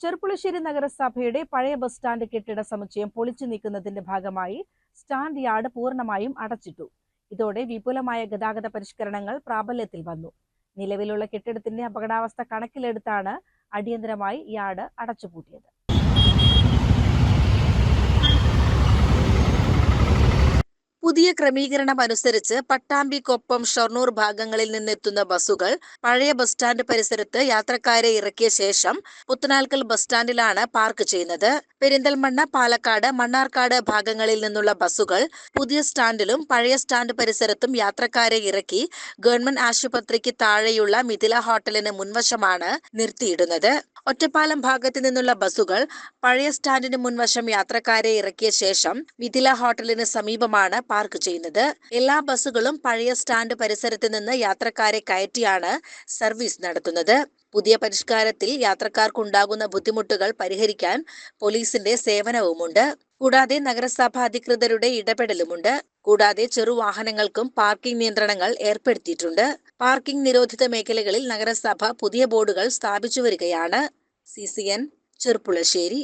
ചെർപ്പുളശ്ശേരി നഗരസഭയുടെ പഴയ bus stand കെട്ടിട സമുച്ചയം പൊളിച്ചു നീക്കുന്നതിന്റെ ഭാഗമായി സ്റ്റാൻഡ് യാർഡ് പൂർണ്ണമായും അടച്ചിട്ടു. ഇതോടെ വിപുലമായ ഗതാഗത പരിഷ്കരണങ്ങൾ പ്രാബല്യത്തിൽ വന്നു. നിലവിലുള്ള കെട്ടിടത്തിന്റെ അപകടാവസ്ഥ കണക്കിലെടുത്താണ് അടിയന്തരമായി യാർഡ് അടച്ചുപൂട്ടിയത്. പുതിയ ക്രമീകരണം അനുസരിച്ച് പട്ടാമ്പിക്കൊപ്പം ഷൊർണൂർ ഭാഗങ്ങളിൽ നിന്നെത്തുന്ന ബസ്സുകൾ പഴയ ബസ് സ്റ്റാൻഡ് പരിസരത്ത് യാത്രക്കാരെ ഇറക്കിയ ശേഷം പുത്തനാൽക്കൽ ബസ് സ്റ്റാൻഡിലാണ് പാർക്ക് ചെയ്യുന്നത്. പെരിന്തൽമണ്ണ, പാലക്കാട്, മണ്ണാർക്കാട് ഭാഗങ്ങളിൽ നിന്നുള്ള ബസ്സുകൾ പുതിയ സ്റ്റാൻഡിലും പഴയ സ്റ്റാൻഡ് പരിസരത്തും യാത്രക്കാരെ ഇറക്കി ഗവൺമെന്റ് ആശുപത്രിക്ക് താഴെയുള്ള മിഥില ഹോട്ടലിന് മുൻവശമാണ് നിർത്തിയിടുന്നത്. ഒറ്റപ്പാലം ഭാഗത്തു നിന്നുള്ള ബസ്സുകൾ പഴയ സ്റ്റാൻഡിന് മുൻവശം യാത്രക്കാരെ ഇറക്കിയ ശേഷം മിഥില ഹോട്ടലിന് സമീപമാണ് പാർക്ക് ചെയ്യുന്നത്. എല്ലാ ബസ്സുകളും പഴയ സ്റ്റാൻഡ് പരിസരത്ത് നിന്ന് യാത്രക്കാരെ കയറ്റിയാണ് സർവീസ് നടത്തുന്നത്. പുതിയ പരിഷ്കാരത്തിൽ യാത്രക്കാർക്കുണ്ടാകുന്ന ബുദ്ധിമുട്ടുകൾ പരിഹരിക്കാൻ പോലീസിന്റെ സേവനവുമുണ്ട്. കൂടാതെ നഗരസഭ അധികൃതരുടെ ഇടപെടലുമുണ്ട്. കൂടാതെ ചെറുവാഹനങ്ങൾക്കും പാർക്കിംഗ് നിയന്ത്രണങ്ങൾ ഏർപ്പെടുത്തിയിട്ടുണ്ട്. പാർക്കിംഗ് നിരോധിത മേഖലകളിൽ നഗരസഭ പുതിയ ബോർഡുകൾ സ്ഥാപിച്ചു വരികയാണ്. CCN ചെർപ്പുളശ്ശേരി.